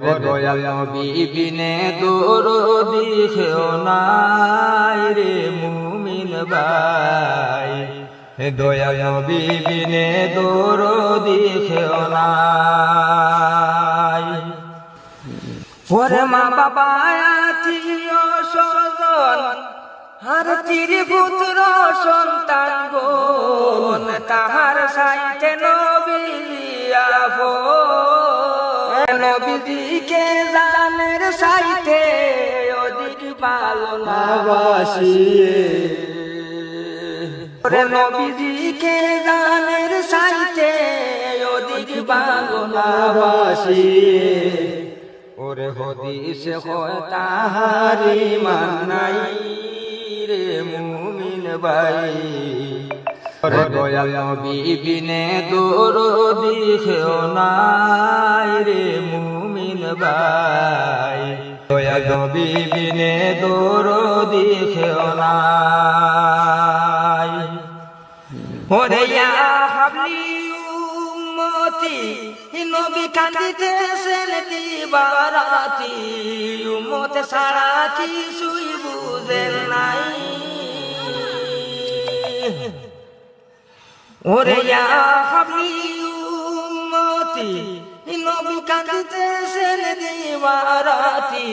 দয়াল নবী বিনে দরদি কেউ নাই রে মুমিন ভাই, দয়াল নবী বিনে দরদি কেউ নাই। ওরে মা বাবা আত্মীয় স্বজন আর পুত্র সন্তান গণ তাহার সাইতে নবী আপন, নবীকে জানের সাইতে অধিক ভালোবাসিয়ে, ওরে নবীকে জানের সাইতে অধিক ভালোবাসিয়ে, ওরে হদিসে হয় তাহারি মানাই রে মুমিন ভাই, ওরে দয়াল নবী বিনে দরদি কেউ নাই রে মুমিন ভাই, দয়াল নবী বিনে দরদি কেউ নাই। ওরে ইয়া হাবলি উম্মতি নবী কান্দিতেছেন দিবারাতি, উম্মত সারা কিছুই বুঝেন নাই। ওরে ইয়া হাবলি উম্মতি নবী কান্দিতেছেন দিবারাতি,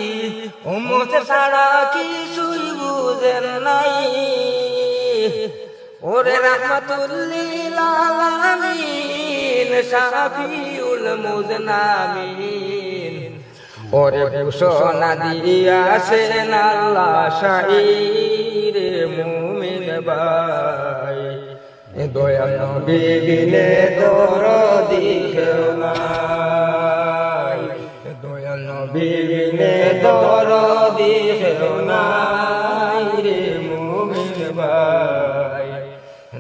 উম্মত সারা কিছুই বুঝেন নাই। ওরে রাহমাতুল লিল আলামিন শাফিউল মুজনামিন, ওরে ঘোষণা দিয়াছেন আল্লাহ শাইরে মুমিন ভাই, দয়াল নবী বিনে দরদি কেউ নাই, দয়াল নবী বিনে দরদি কেউ নাই রে মুমিন ভাই,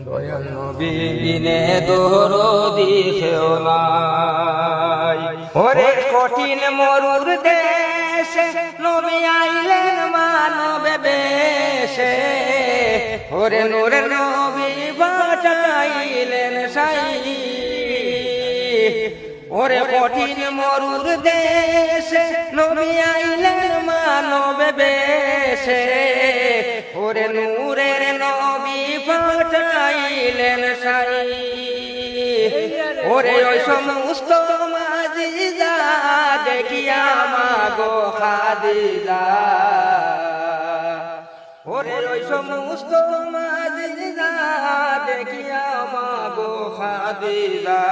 দয়াল নবী বিনে দরদি কেউ নাই। ওরে কঠিন মরুর দেশে নবী আইলেন মানব বেশে, ওরে নূরের নবী বাঁচাইলেন সাই, ওরে কঠিন মরুর দেশে নবী আইলেন মানব বেশে, ওরে নূরের নবী বাঁচাইলেন সাই, ওরে ওই সমস্ত মাজিজা দেখিয়া মাগো খাদিজা, ওরে ওই সমস্ত মাজিজা দেখিয়া মাগো খাদিজা,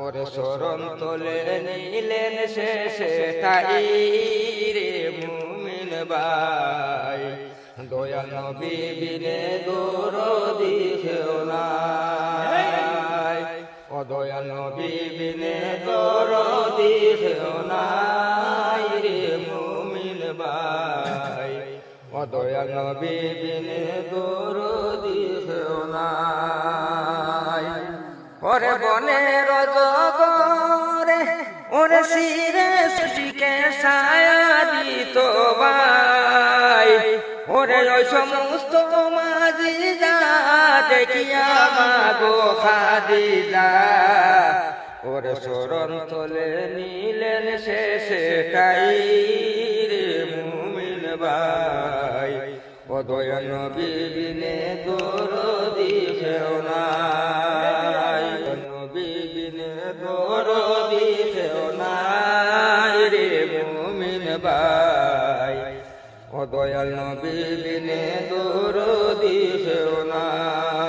ওরে শরণ তোলে নিলেন শেষে তাই রে মুমিন ভাই, দয়াল নবী বিনে দরদি কেউ নাই, ও দয়াল নবী বিনে দরদি কেউ নাই রে মুমিন ভাই, ও দয়াল নবী বিনে দরদি কেউ নাই। ওরে বনের জগরে ওরে শিরে শিকে ছায়া দিত ভাই, ওরে ওই সমস্ত মাজিজা দেখিয়া মাগো খাদিজা, ওরে শরণ তোলে নিলেন শেষে তাই রে মুমিন ভাই, ও দয়াল নবী বিনে দরদি কেউ নাই, নবী বিনে দরদি কেউ নাই রে মুমিন ভাই, ও দয়াল নবী বিনে দরদি কেউ নাই।